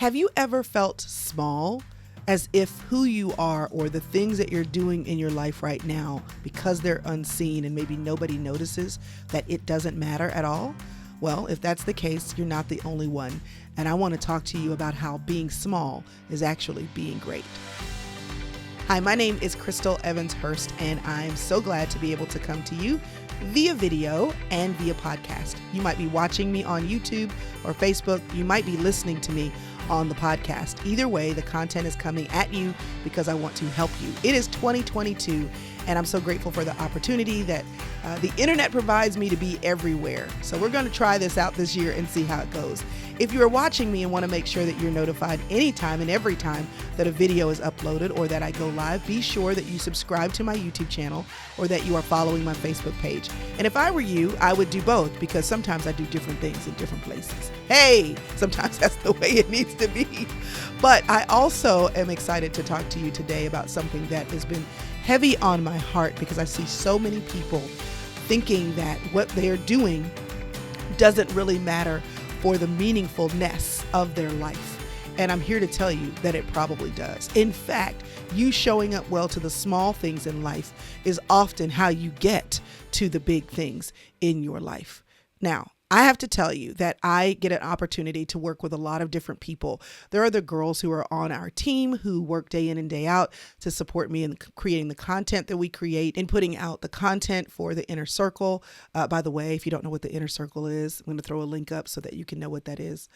Have you ever felt small, as if who you are or the things that you're doing in your life right now, because they're unseen and maybe nobody notices, that it doesn't matter at all? Well, if that's the case, you're not the only one. And I want to talk to you about how being small is actually being great. Hi, my name is Crystal Evans Hurst, and I'm so glad to be able to come to you via video and via podcast. You might be watching me on YouTube or Facebook. You might be listening to me on the podcast. Either way, the content is coming at you because I want to help you. It is 2022, and I'm so grateful for the opportunity that the internet provides me to be everywhere. So we're going to try this out this year and see how it goes. If you are watching me and want to make sure that you're notified anytime and every time that a video is uploaded or that I go live, be sure that you subscribe to my YouTube channel or that you are following my Facebook page. And if I were you, I would do both, because sometimes I do different things in different places. Hey, sometimes that's the way it needs to be. But I also am excited to talk to you today about something that has been heavy on my heart, because I see so many people thinking that what they are doing doesn't really matter for the meaningfulness of their life. And I'm here to tell you that it probably does. In fact, you showing up well to the small things in life is often how you get to the big things in your life. Now, I have to tell you that I get an opportunity to work with a lot of different people. There are the girls who are on our team who work day in and day out to support me in creating the content that we create and putting out the content for the inner circle. By the way, if you don't know what the inner circle is, I'm going to throw a link up so that you can know what that is.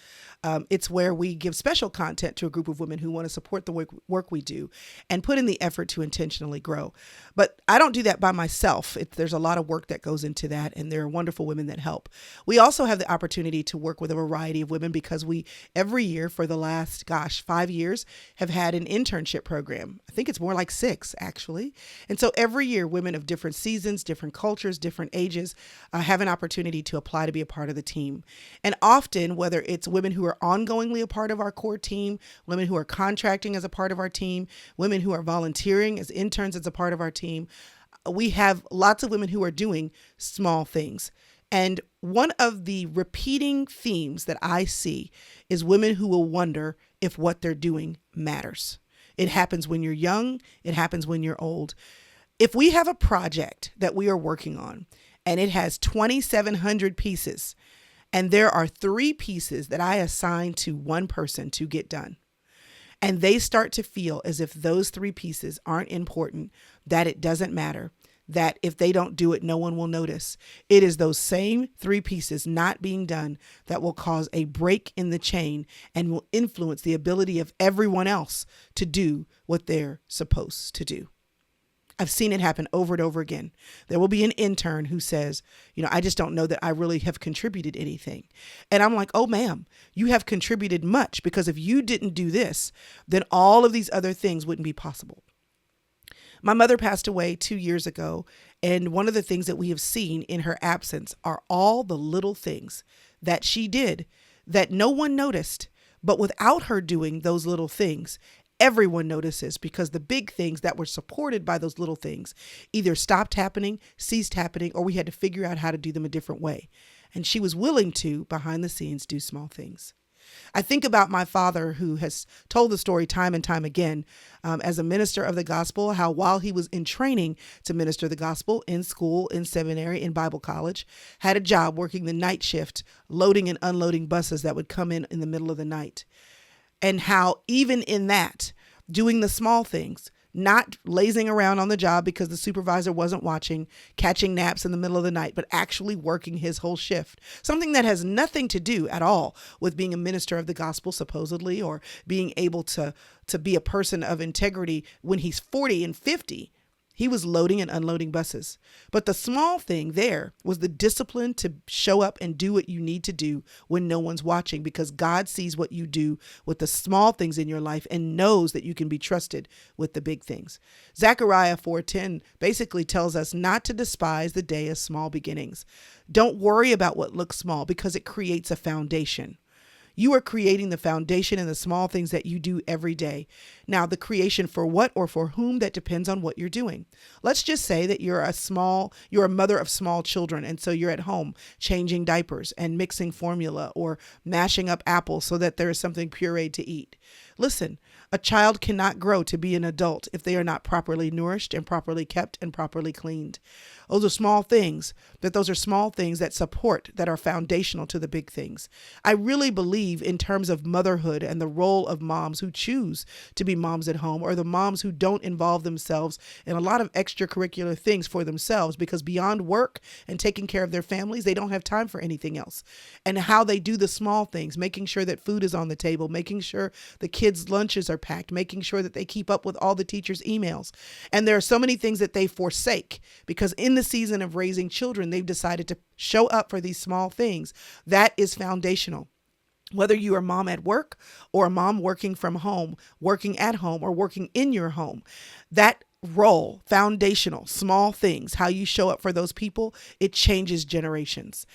It's where we give special content to a group of women who want to support the work we do and put in the effort to intentionally grow. But I don't do that by myself. There's a lot of work that goes into that, and there are wonderful women that help. We also have the opportunity to work with a variety of women because we, every year for the last, 5 years, have had an internship program. I think it's more like 6, actually. And so every year, women of different seasons, different cultures, different ages have an opportunity to apply to be a part of the team. And often, whether it's women who are ongoingly a part of our core team, women who are contracting as a part of our team, women who are volunteering as interns as a part of our team, we have lots of women who are doing small things. And one of the repeating themes that I see is women who will wonder if what they're doing matters. It happens when you're young. It happens when you're old. If we have a project that we are working on and it has 2,700 pieces, and there are 3 pieces that I assign to one person to get done, and they start to feel as if those 3 pieces aren't important, that it doesn't matter, that if they don't do it, no one will notice. It is those same 3 pieces not being done that will cause a break in the chain and will influence the ability of everyone else to do what they're supposed to do. I've seen it happen over and over again. There will be an intern who says, I just don't know that I really have contributed anything. And I'm like, oh, ma'am, you have contributed much, because if you didn't do this, then all of these other things wouldn't be possible. My mother passed away 2 years ago, and one of the things that we have seen in her absence are all the little things that she did that no one noticed. But without her doing those little things, everyone notices, because the big things that were supported by those little things either stopped happening, ceased happening, or we had to figure out how to do them a different way. And she was willing to, behind the scenes, do small things. I think about my father, who has told the story time and time again as a minister of the gospel, how while he was in training to minister the gospel in school, in seminary, in Bible college, had a job working the night shift, loading and unloading buses that would come in the middle of the night. And how even in that, doing the small things, not lazing around on the job because the supervisor wasn't watching, catching naps in the middle of the night, but actually working his whole shift. Something that has nothing to do at all with being a minister of the gospel, supposedly, or being able to be a person of integrity when he's 40 and 50. He was loading and unloading buses. But the small thing there was the discipline to show up and do what you need to do when no one's watching, because God sees what you do with the small things in your life and knows that you can be trusted with the big things. Zechariah 4:10 basically tells us not to despise the day of small beginnings. Don't worry about what looks small, because it creates a foundation. You are creating the foundation in the small things that you do every day. Now, the creation for what or for whom, that depends on what you're doing. Let's just say that you're a mother of small children. And so you're at home changing diapers and mixing formula or mashing up apples so that there is something pureed to eat. Listen, a child cannot grow to be an adult if they are not properly nourished and properly kept and properly cleaned. Those are small things, those are small things that support, that are foundational to the big things. I really believe in terms of motherhood and the role of moms who choose to be moms at home, or the moms who don't involve themselves in a lot of extracurricular things for themselves, because beyond work and taking care of their families, they don't have time for anything else. And how they do the small things, making sure that food is on the table, making sure the kids' lunches are packed, making sure that they keep up with all the teachers' emails. And there are so many things that they forsake because in the season of raising children, they've decided to show up for these small things. That is foundational. Whether you are a mom at work or a mom working from home, working at home, or working in your home, that role, foundational, small things, how you show up for those people, it changes generations.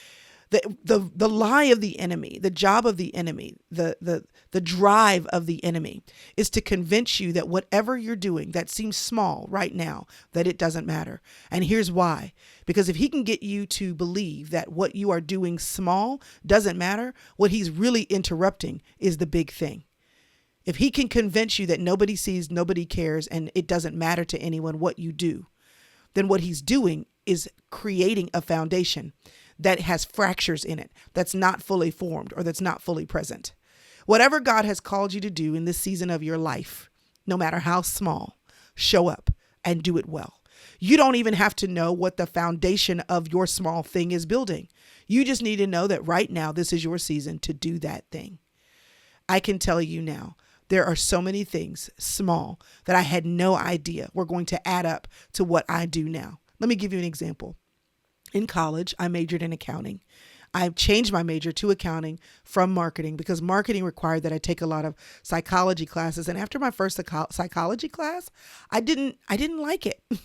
The lie of the enemy, the job of the enemy, the drive of the enemy is to convince you that whatever you're doing that seems small right now, that it doesn't matter. And here's why. Because if he can get you to believe that what you are doing small doesn't matter, what he's really interrupting is the big thing. If he can convince you that nobody sees, nobody cares, and it doesn't matter to anyone what you do, then what he's doing is creating a foundation that has fractures in it, that's not fully formed or that's not fully present. Whatever God has called you to do in this season of your life, no matter how small, show up and do it well. You don't even have to know what the foundation of your small thing is building. You just need to know that right now, this is your season to do that thing. I can tell you now, there are so many things small that I had no idea were going to add up to what I do now. Let me give you an example. In college, I majored in accounting. I changed my major to accounting from marketing because marketing required that I take a lot of psychology classes. And after my first psychology class, I didn't like it. I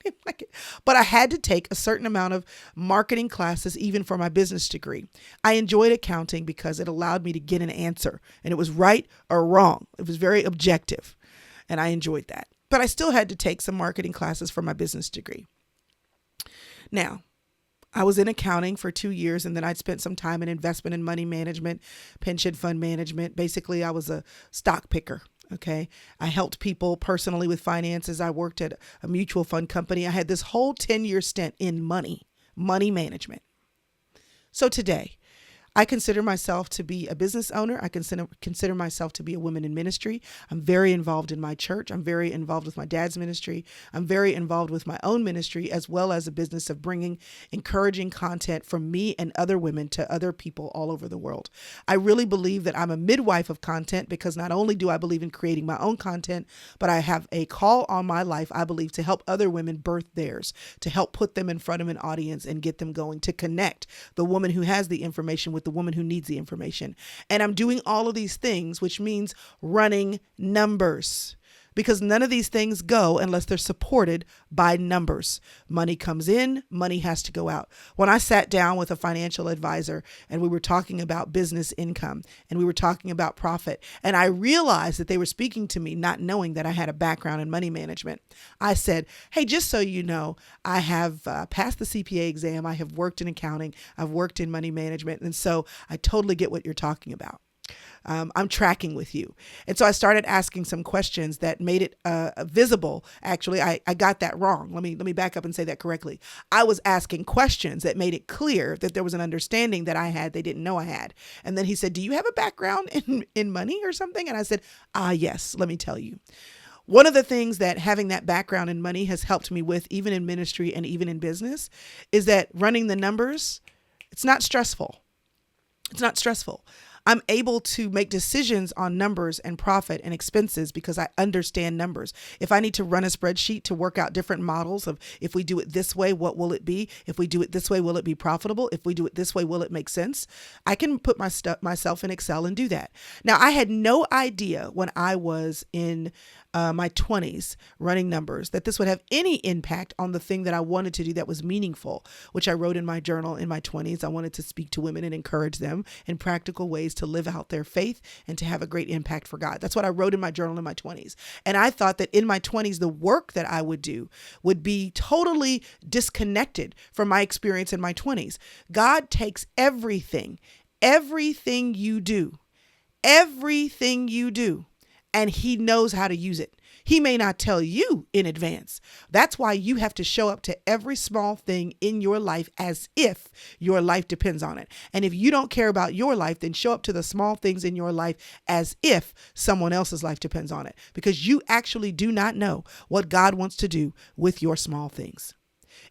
didn't like it. But I had to take a certain amount of marketing classes even for my business degree. I enjoyed accounting because it allowed me to get an answer, and it was right or wrong. It was very objective, and I enjoyed that. But I still had to take some marketing classes for my business degree. Now, I was in accounting for 2 years, and then I'd spent some time in investment and money management, pension fund management. Basically, I was a stock picker. Okay. I helped people personally with finances. I worked at a mutual fund company. I had this whole 10-year stint in money management. So today, I consider myself to be a business owner. I consider myself to be a woman in ministry. I'm very involved in my church. I'm very involved with my dad's ministry. I'm very involved with my own ministry, as well as a business of bringing encouraging content from me and other women to other people all over the world. I really believe that I'm a midwife of content because not only do I believe in creating my own content, but I have a call on my life, I believe, to help other women birth theirs, to help put them in front of an audience and get them going, to connect the woman who has the information with the woman who needs the information. And I'm doing all of these things, which means running numbers, because none of these things go unless they're supported by numbers. Money comes in, money has to go out. When I sat down with a financial advisor and we were talking about business income and we were talking about profit, and I realized that they were speaking to me not knowing that I had a background in money management, I said, hey, just so you know, I have passed the CPA exam. I have worked in accounting. I've worked in money management. And so I totally get what you're talking about. I'm tracking with you. And so I started asking some questions that made it visible. Actually, I got that wrong. Let me back up and say that correctly. I was asking questions that made it clear that there was an understanding that I had they didn't know I had. And then he said, do you have a background in money or something? And I said, yes, let me tell you. One of the things that having that background in money has helped me with, even in ministry and even in business, is that running the numbers, it's not stressful. It's not stressful. I'm able to make decisions on numbers and profit and expenses because I understand numbers. If I need to run a spreadsheet to work out different models of if we do it this way, what will it be? If we do it this way, will it be profitable? If we do it this way, will it make sense? I can put myself in Excel and do that. Now, I had no idea when I was in my 20s running numbers that this would have any impact on the thing that I wanted to do that was meaningful, which I wrote in my journal in my 20s. I wanted to speak to women and encourage them in practical ways opportunities to live out their faith and to have a great impact for God. That's what I wrote in my journal in my 20s. And I thought that in my 20s, the work that I would do would be totally disconnected from my experience in my 20s. God takes everything you do, and he knows how to use it. He may not tell you in advance. That's why you have to show up to every small thing in your life as if your life depends on it. And if you don't care about your life, then show up to the small things in your life as if someone else's life depends on it, because you actually do not know what God wants to do with your small things.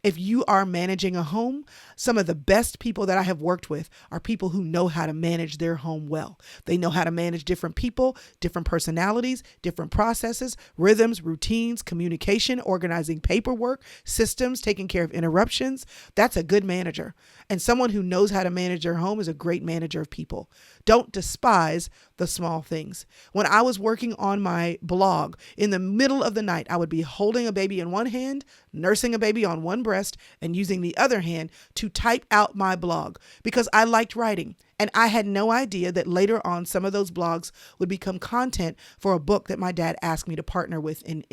If you are managing a home, some of the best people that I have worked with are people who know how to manage their home well. They know how to manage different people, different personalities, different processes, rhythms, routines, communication, organizing paperwork, systems, taking care of interruptions. That's a good manager. And someone who knows how to manage their home is a great manager of people. Don't despise the small things. When I was working on my blog, in the middle of the night, I would be holding a baby in one hand, nursing a baby on one breast, and using the other hand to type out my blog because I liked writing. And I had no idea that later on some of those blogs would become content for a book that my dad asked me to partner with in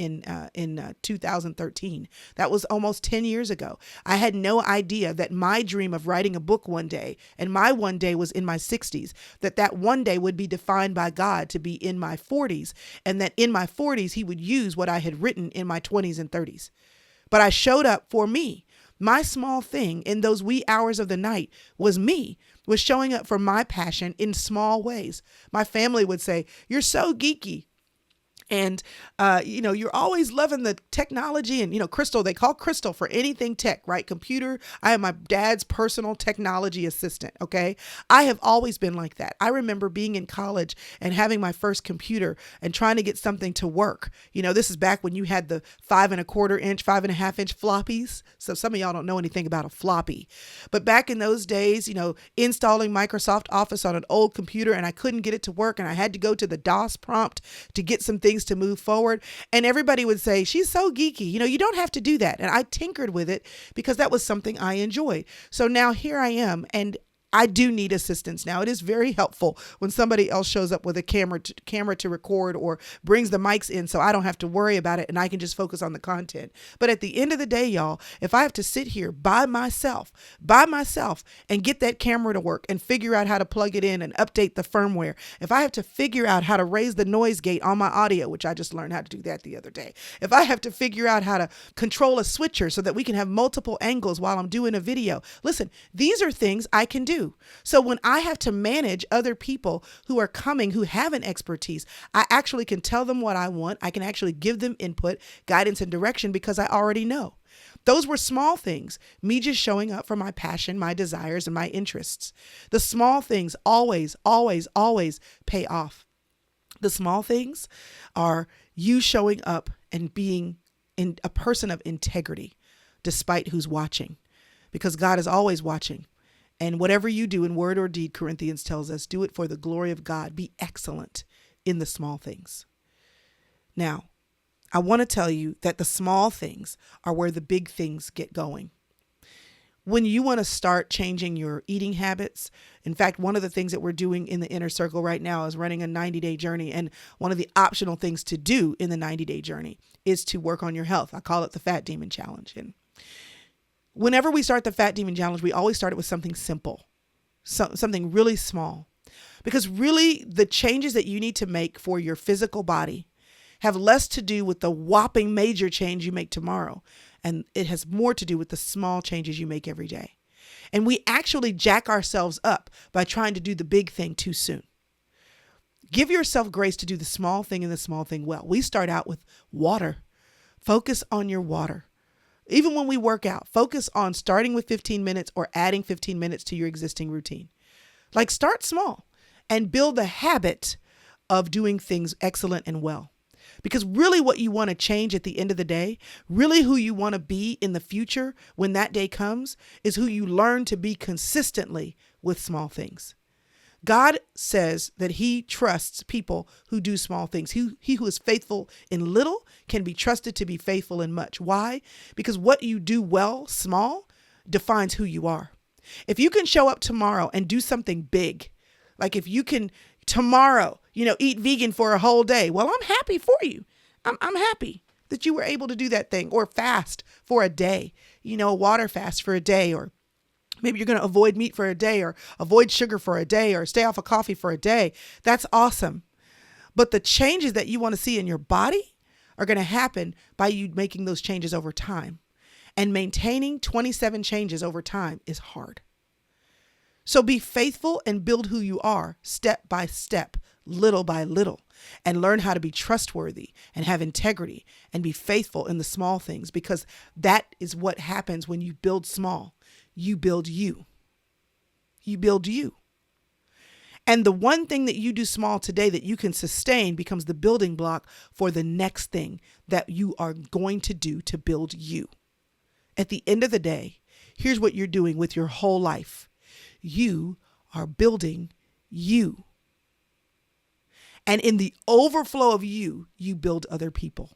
2013. That was almost 10 years ago. I had no idea that my dream of writing a book one day, and my one day was in my 60s, that one day would be defined by God to be in my 40s, and that in my 40s he would use what I had written in my 20s and 30s. But I showed up for me. My small thing in those wee hours of the night was showing up for my passion in small ways. My family would say, "You're so geeky." And, you're always loving the technology and, Crystal, they call Crystal for anything tech, right? Computer. I am my dad's personal technology assistant. Okay. I have always been like that. I remember being in college and having my first computer and trying to get something to work. This is back when you had the 5.25 inch, 5.5 inch floppies. So some of y'all don't know anything about a floppy, but back in those days, installing Microsoft Office on an old computer, and I couldn't get it to work. And I had to go to the DOS prompt to get some things to move forward. And everybody would say, "She's so geeky. You don't have to do that." And I tinkered with it because that was something I enjoyed. So now here I am, and I do need assistance now. It is very helpful when somebody else shows up with a camera to record or brings the mics in so I don't have to worry about it and I can just focus on the content. But at the end of the day, y'all, if I have to sit here by myself and get that camera to work and figure out how to plug it in and update the firmware, if I have to figure out how to raise the noise gate on my audio, which I just learned how to do that the other day, if I have to figure out how to control a switcher so that we can have multiple angles while I'm doing a video, listen, these are things I can do. So when I have to manage other people who are coming, who have an expertise, I actually can tell them what I want. I can actually give them input, guidance, and direction because I already know. Those were small things, me just showing up for my passion, my desires, and my interests. The small things always, always, always pay off. The small things are you showing up and being a person of integrity despite who's watching, because God is always watching. And whatever you do in word or deed, Corinthians tells us, do it for the glory of God. Be excellent in the small things. Now, I want to tell you that the small things are where the big things get going. When you want to start changing your eating habits, in fact, one of the things that we're doing in the inner circle right now is running a 90-day journey. And one of the optional things to do in the 90-day journey is to work on your health. I call it the Fat Demon Challenge. And whenever we start the Fat Demon Challenge, we always start it with something simple, something really small, because really the changes that you need to make for your physical body have less to do with the whopping major change you make tomorrow. And it has more to do with the small changes you make every day. And we actually jack ourselves up by trying to do the big thing too soon. Give yourself grace to do the small thing and the small thing well. We start out with water. Focus on your water. Even when we work out, focus on starting with 15 minutes or adding 15 minutes to your existing routine. Like, start small and build the habit of doing things excellent and well. Because really what you want to change at the end of the day, really who you want to be in the future when that day comes, is who you learn to be consistently with small things. God says that he trusts people who do small things. He who is faithful in little can be trusted to be faithful in much. Why? Because what you do well, small, defines who you are. If you can show up tomorrow and do something big, Like if you can tomorrow, eat vegan for a whole day. Well, I'm happy for you. I'm happy that you were able to do that thing, or fast for a day, a water fast for a day, or maybe you're going to avoid meat for a day, or avoid sugar for a day, or stay off of coffee for a day. That's awesome. But the changes that you want to see in your body are going to happen by you making those changes over time. And maintaining 27 changes over time is hard. So be faithful and build who you are step by step, little by little, and learn how to be trustworthy and have integrity and be faithful in the small things, because that is what happens when you build small. You build you. You build you. And the one thing that you do small today that you can sustain becomes the building block for the next thing that you are going to do to build you. At the end of the day, here's what you're doing with your whole life. You are building you. And in the overflow of you, you build other people.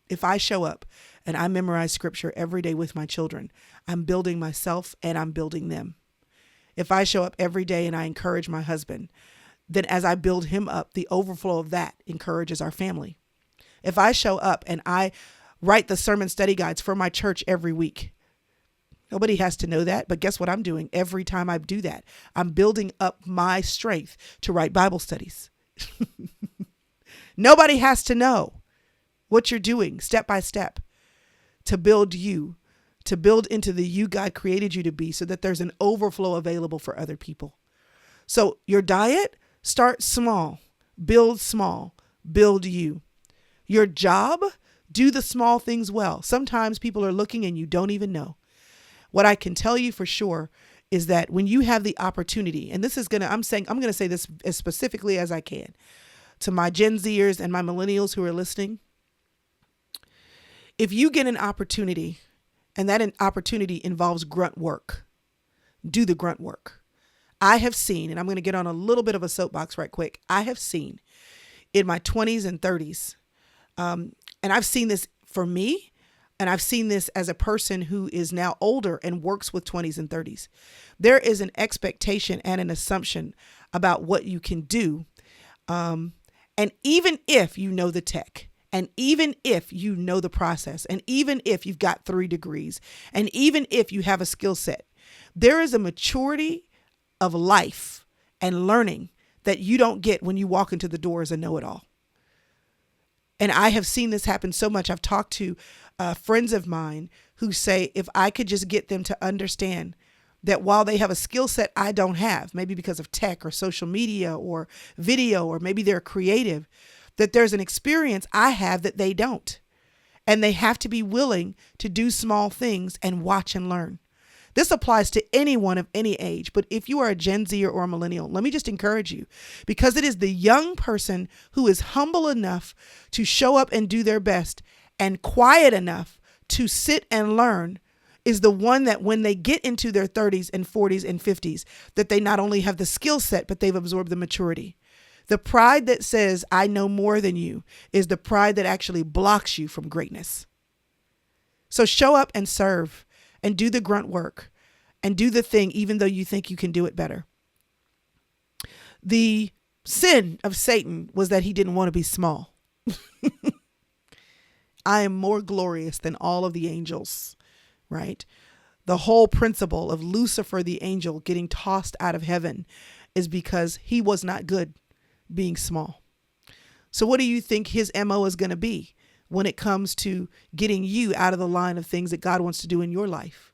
If I show up and I memorize scripture every day with my children, I'm building myself and I'm building them. If I show up every day and I encourage my husband, then as I build him up, the overflow of that encourages our family. If I show up and I write the sermon study guides for my church every week, nobody has to know that, but guess what I'm doing every time I do that? I'm building up my strength to write Bible studies. Nobody has to know what you're doing step by step to build you, to build into the you God created you to be, so that there's an overflow available for other people. So your diet, start small, build you. Your job, do the small things well. Sometimes people are looking and you don't even know. What I can tell you for sure is that when you have the opportunity, and this is I'm going to say this as specifically as I can to my Gen Zers and my millennials who are listening. If you get an opportunity, and that an opportunity involves grunt work, do the grunt work. I have seen, and I'm going to get on a little bit of a soapbox right quick. I have seen in my 20s and 30s, and I've seen this for me, and I've seen this as a person who is now older and works with 20s and 30s. There is an expectation and an assumption about what you can do. And even if you know the tech, and even if you know the process, and even if you've got 3 degrees, and even if you have a skill set, there is a maturity of life and learning that you don't get when you walk into the door as a know-it-all. And I have seen this happen so much. I've talked to friends of mine who say, if I could just get them to understand that while they have a skill set I don't have, maybe because of tech or social media or video, or maybe they're creative, that there's an experience I have that they don't. And they have to be willing to do small things and watch and learn. This applies to anyone of any age, but if you are a Gen Z or a millennial, let me just encourage you, because it is the young person who is humble enough to show up and do their best and quiet enough to sit and learn is the one that when they get into their 30s and 40s and 50s, that they not only have the skill set, but they've absorbed the maturity. The pride that says, I know more than you, is the pride that actually blocks you from greatness. So show up and serve and do the grunt work and do the thing, even though you think you can do it better. The sin of Satan was that he didn't want to be small. I am more glorious than all of the angels, right? The whole principle of Lucifer, the angel, getting tossed out of heaven is because he was not good being small. So what do you think his MO is going to be when it comes to getting you out of the line of things that God wants to do in your life?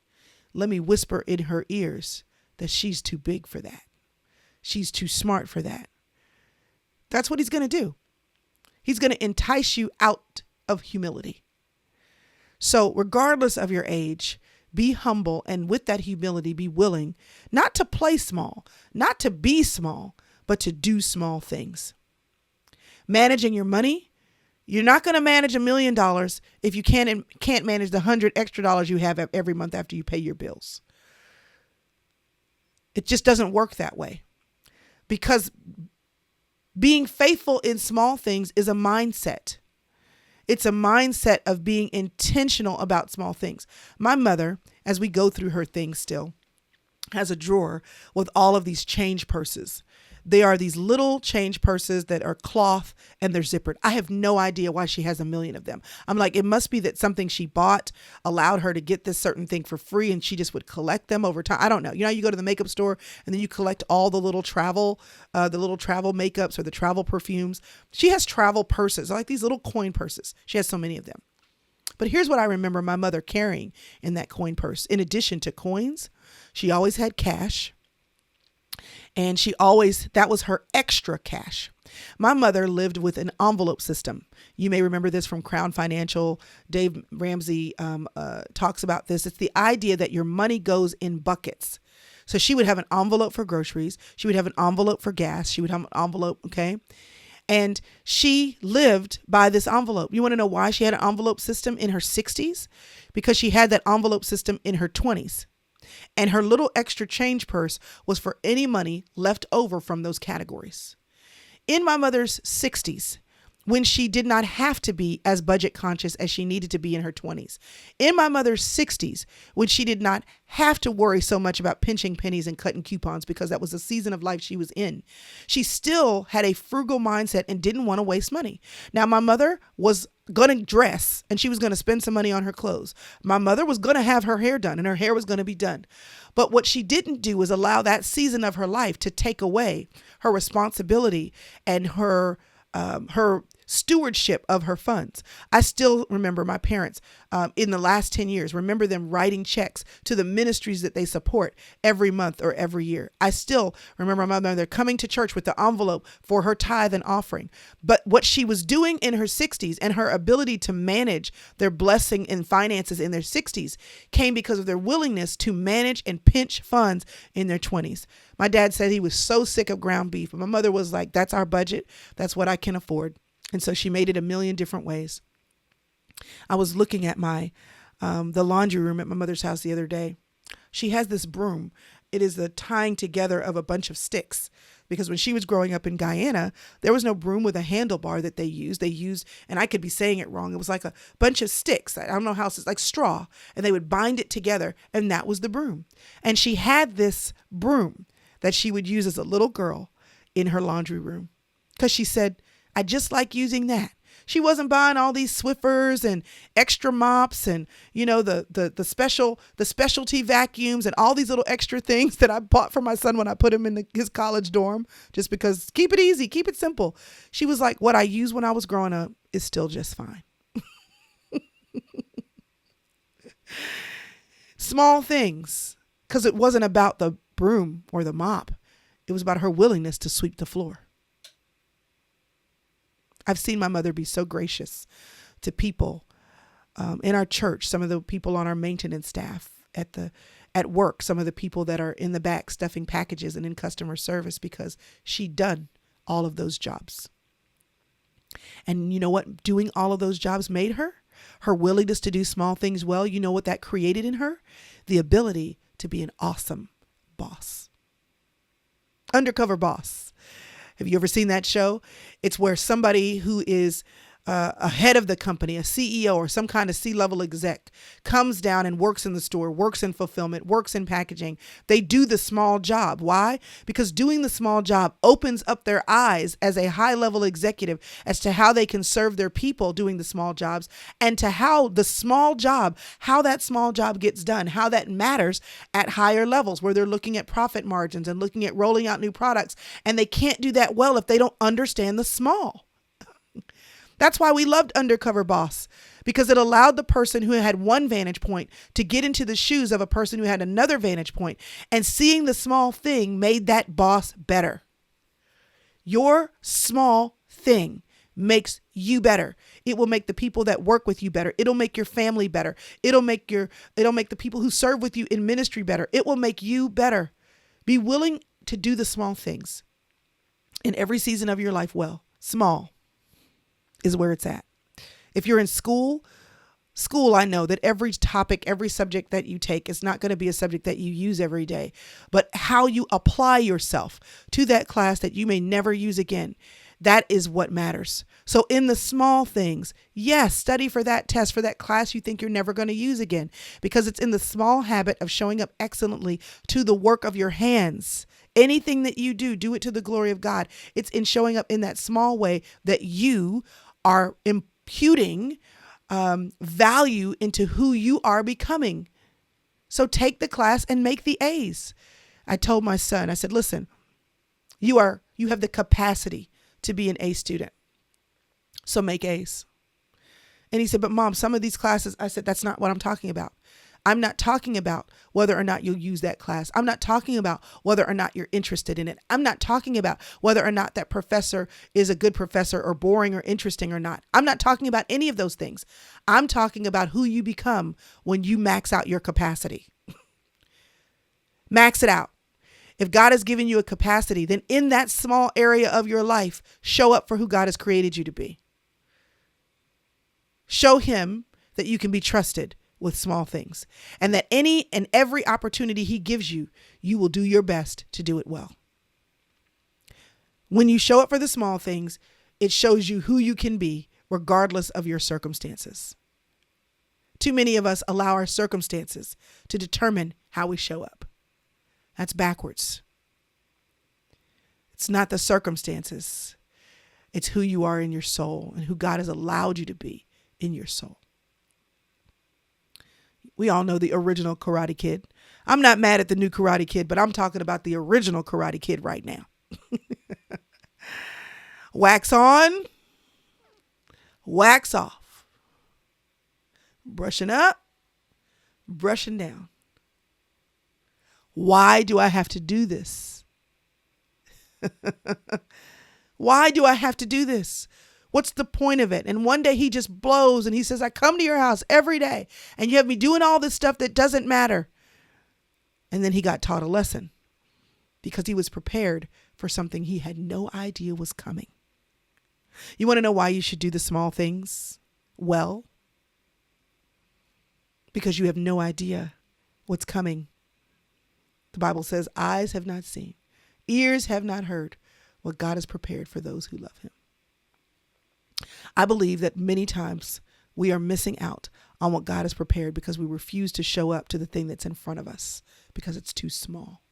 Let me whisper in her ears that she's too big for that. She's too smart for that. That's what he's going to do. He's going to entice you out of humility. So regardless of your age, be humble, and with that humility, be willing not to play small, not to be small, but to do small things. Managing your money, you're not going to manage $1 million if you can't manage the $100 extra you have every month after you pay your bills. It just doesn't work that way, because being faithful in small things is a mindset. It's a mindset of being intentional about small things. My mother, as we go through her things still, has a drawer with all of these change purses. They are these little change purses that are cloth and they're zippered. I have no idea why she has a million of them. I'm like, it must be that something she bought allowed her to get this certain thing for free and she just would collect them over time. I don't know. You know, you go to the makeup store and then you collect all the little travel makeups or the travel perfumes. She has travel purses, like these little coin purses. She has so many of them. But here's what I remember my mother carrying in that coin purse. In addition to coins, she always had cash. And that was her extra cash. My mother lived with an envelope system. You may remember this from Crown Financial. Dave Ramsey talks about this. It's the idea that your money goes in buckets. So she would have an envelope for groceries. She would have an envelope for gas. She would have an envelope, okay? And she lived by this envelope. You want to know why she had an envelope system in her 60s? Because she had that envelope system in her 20s. And her little extra change purse was for any money left over from those categories. In my mother's 60s, when she did not have to be as budget conscious as she needed to be in her 20s. In my mother's 60s, when she did not have to worry so much about pinching pennies and cutting coupons because that was the season of life she was in, she still had a frugal mindset and didn't want to waste money. Now, my mother was going to dress and she was going to spend some money on her clothes. My mother was going to have her hair done and her hair was going to be done. But what she didn't do was allow that season of her life to take away her responsibility and her stewardship of her funds. I still remember my parents in the last 10 years, remember them writing checks to the ministries that they support every month or every year. I still remember my mother coming to church with the envelope for her tithe and offering. But what she was doing in her 60s and her ability to manage their blessing and finances in their 60s came because of their willingness to manage and pinch funds in their 20s. My dad said he was so sick of ground beef, but my mother was like, that's our budget. That's what I can afford. And so she made it a million different ways. I was looking at the laundry room at my mother's house the other day. She has this broom. It is the tying together of a bunch of sticks. Because when she was growing up in Guyana, there was no broom with a handlebar that they used. They used, and I could be saying it wrong, it was like a bunch of sticks. I don't know how it's like straw. And they would bind it together, and that was the broom. And she had this broom that she would use as a little girl in her laundry room. Because she said, I just like using that. She wasn't buying all these Swiffers and extra mops and, you know, the specialty vacuums and all these little extra things that I bought for my son when I put him in his college dorm, just because keep it easy, keep it simple. She was like, what I used when I was growing up is still just fine. Small things, because it wasn't about the broom or the mop. It was about her willingness to sweep the floor. I've seen my mother be so gracious to people in our church, some of the people on our maintenance staff, at work, some of the people that are in the back stuffing packages and in customer service, because she'd done all of those jobs. And you know what doing all of those jobs made her? Her willingness to do small things well. You know what that created in her? The ability to be an awesome boss. Undercover Boss. Have you ever seen that show? It's where somebody who is a head of the company, a CEO or some kind of C-level exec, comes down and works in the store, works in fulfillment, works in packaging. They do the small job. Why? Because doing the small job opens up their eyes as a high-level executive as to how they can serve their people doing the small jobs, and to how that small job gets done, how that matters at higher levels where they're looking at profit margins and looking at rolling out new products. And they can't do that well if they don't understand the small. That's why we loved Undercover Boss, because it allowed the person who had one vantage point to get into the shoes of a person who had another vantage point, and seeing the small thing made that boss better. Your small thing makes you better. It will make the people that work with you better. It'll make your family better. It'll make the people who serve with you in ministry better. It will make you better. Be willing to do the small things in every season of your life well. Small is where it's at. If you're in school, I know that every topic, every subject that you take is not going to be a subject that you use every day, but how you apply yourself to that class that you may never use again. That is what matters. So in the small things, yes, study for that test, for that class you think you're never going to use again, because it's in the small habit of showing up excellently to the work of your hands. Anything that you do, do it to the glory of God. It's in showing up in that small way that you are imputing value into who you are becoming. So take the class and make the A's. I told my son, I said, listen, you have the capacity to be an A student. So make A's. And he said, but Mom, some of these classes, I said, that's not what I'm talking about. I'm not talking about whether or not you'll use that class. I'm not talking about whether or not you're interested in it. I'm not talking about whether or not that professor is a good professor or boring or interesting or not. I'm not talking about any of those things. I'm talking about who you become when you max out your capacity. Max it out. If God has given you a capacity, then in that small area of your life, show up for who God has created you to be. Show him that you can be trusted with small things, and that any and every opportunity he gives you, you will do your best to do it well. When you show up for the small things, it shows you who you can be regardless of your circumstances. Too many of us allow our circumstances to determine how we show up. That's backwards. It's not the circumstances. It's who you are in your soul and who God has allowed you to be in your soul. We all know the original Karate Kid. I'm not mad at the new Karate Kid, but I'm talking about the original Karate Kid right now. Wax on, wax off. Brushing up, brushing down. Why do I have to do this? Why do I have to do this? What's the point of it? And one day he just blows and he says, I come to your house every day and you have me doing all this stuff that doesn't matter. And then he got taught a lesson because he was prepared for something he had no idea was coming. You want to know why you should do the small things well? Because you have no idea what's coming. The Bible says, eyes have not seen, ears have not heard what God has prepared for those who love him. I believe that many times we are missing out on what God has prepared because we refuse to show up to the thing that's in front of us because it's too small.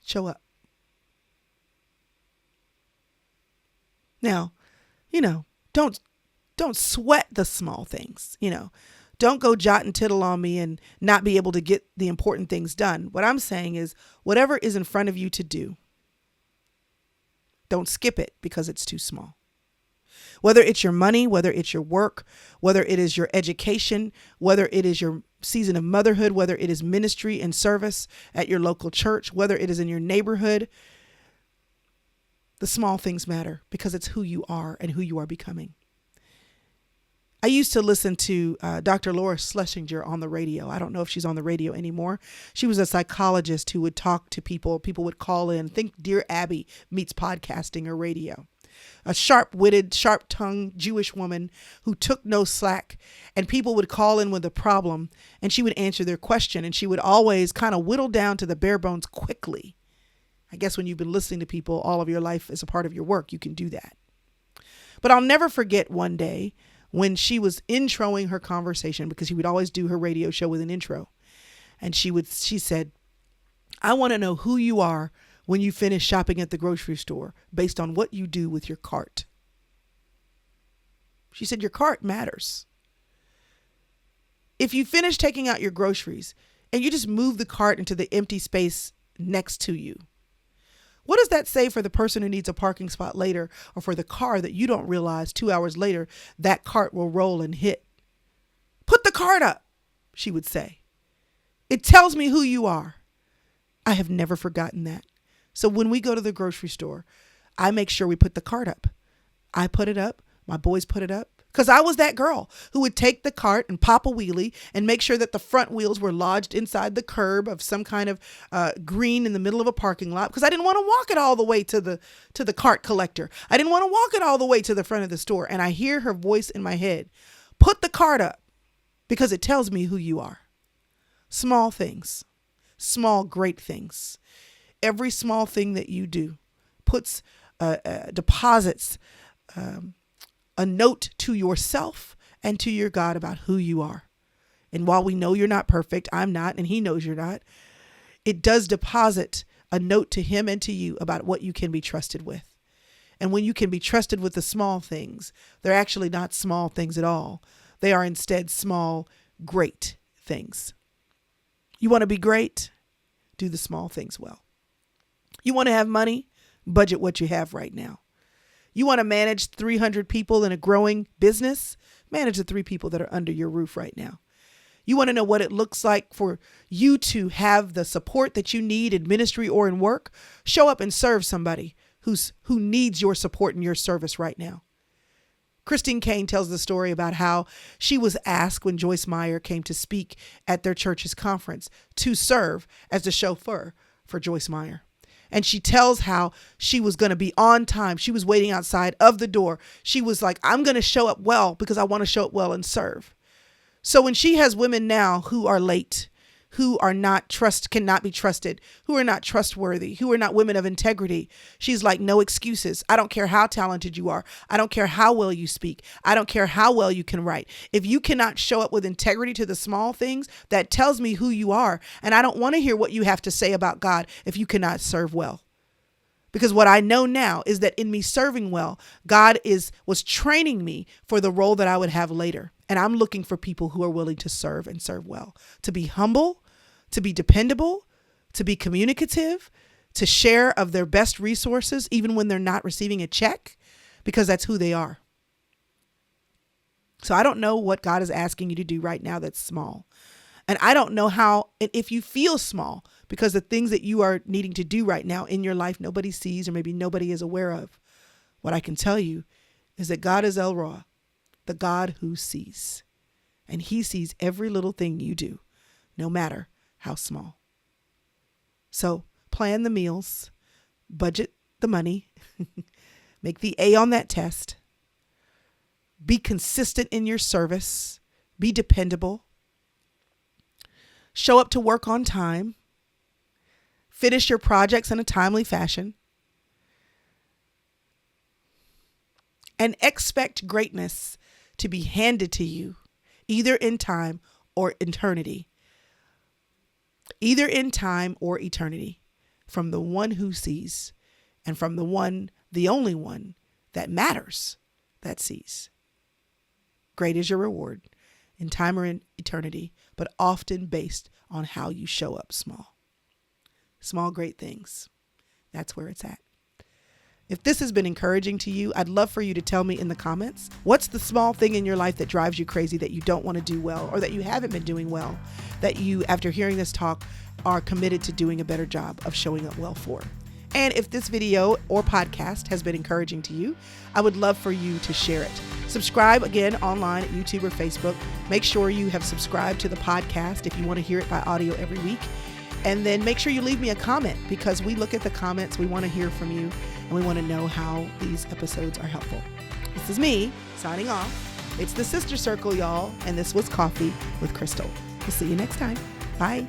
Show up. Now, don't sweat the small things, Don't go jot and tittle on me and not be able to get the important things done. What I'm saying is whatever is in front of you to do, don't skip it because it's too small. Whether it's your money, whether it's your work, whether it is your education, whether it is your season of motherhood, whether it is ministry and service at your local church, whether it is in your neighborhood, the small things matter because it's who you are and who you are becoming. I used to listen to Dr. Laura Schlesinger on the radio. I don't know if she's on the radio anymore. She was a psychologist who would talk to people. People would call in. Think Dear Abby meets podcasting or radio. A sharp-witted, sharp-tongued Jewish woman who took no slack. And people would call in with a problem and she would answer their question. And she would always kind of whittle down to the bare bones quickly. I guess when you've been listening to people all of your life as a part of your work, you can do that. But I'll never forget one day when she was introing her conversation, because she would always do her radio show with an intro. And she said, I want to know who you are when you finish shopping at the grocery store based on what you do with your cart. She said, your cart matters. If you finish taking out your groceries and you just move the cart into the empty space next to you, what does that say for the person who needs a parking spot later, or for the car that you don't realize 2 hours later that cart will roll and hit? Put the cart up, she would say. It tells me who you are. I have never forgotten that. So when we go to the grocery store, I make sure we put the cart up. I put it up. My boys put it up. Because I was that girl who would take the cart and pop a wheelie and make sure that the front wheels were lodged inside the curb of some kind of green in the middle of a parking lot, because I didn't want to walk it all the way to the cart collector. I didn't want to walk it all the way to the front of the store. And I hear her voice in my head, put the cart up, because it tells me who you are. Small things, small, great things. Every small thing that you do puts, deposits a note to yourself and to your God about who you are. And while we know you're not perfect, I'm not, and he knows you're not, it does deposit a note to him and to you about what you can be trusted with. And when you can be trusted with the small things, they're actually not small things at all. They are instead small, great things. You want to be great? Do the small things well. You want to have money? Budget what you have right now. You want to manage 300 people in a growing business? Manage the 3 people that are under your roof right now. You want to know what it looks like for you to have the support that you need in ministry or in work? Show up and serve somebody who needs your support and your service right now. Christine Kane tells the story about how she was asked when Joyce Meyer came to speak at their church's conference to serve as the chauffeur for Joyce Meyer. And she tells how she was going to be on time. She was waiting outside of the door. She was like, I'm going to show up well because I want to show up well and serve. So when she has women now who are late, who are cannot be trusted, who are not trustworthy, who are not women of integrity, she's like, no excuses. I don't care how talented you are. I don't care how well you speak. I don't care how well you can write. If you cannot show up with integrity to the small things, that tells me who you are. And I don't want to hear what you have to say about God if you cannot serve well. Because what I know now is that in me serving well, God was training me for the role that I would have later. And I'm looking for people who are willing to serve and serve well, to be humble, to be dependable, to be communicative, to share of their best resources, even when they're not receiving a check, because that's who they are. So I don't know what God is asking you to do right now that's small. And I don't know how, and if you feel small, because the things that you are needing to do right now in your life, nobody sees or maybe nobody is aware of. What I can tell you is that God is El Roi, the God who sees. And he sees every little thing you do, no matter how small. So plan the meals, budget the money, make the A on that test, be consistent in your service, be dependable, show up to work on time, finish your projects in a timely fashion, and expect greatness to be handed to you, either in time or eternity. Either in time or eternity, from the one who sees, and from the only one that matters, that sees. Great is your reward, in time or in eternity, but often based on how you show up small. Small, great things. That's where it's at. If this has been encouraging to you, I'd love for you to tell me in the comments, what's the small thing in your life that drives you crazy that you don't want to do well, or that you haven't been doing well, that you, after hearing this talk, are committed to doing a better job of showing up well for. And if this video or podcast has been encouraging to you, I would love for you to share it. Subscribe again online at YouTube or Facebook. Make sure you have subscribed to the podcast if you want to hear it by audio every week. And then make sure you leave me a comment, because we look at the comments. We want to hear from you, and we want to know how these episodes are helpful. This is me signing off. It's the Sister Circle, y'all. And this was Coffee with Crystal. We'll see you next time. Bye.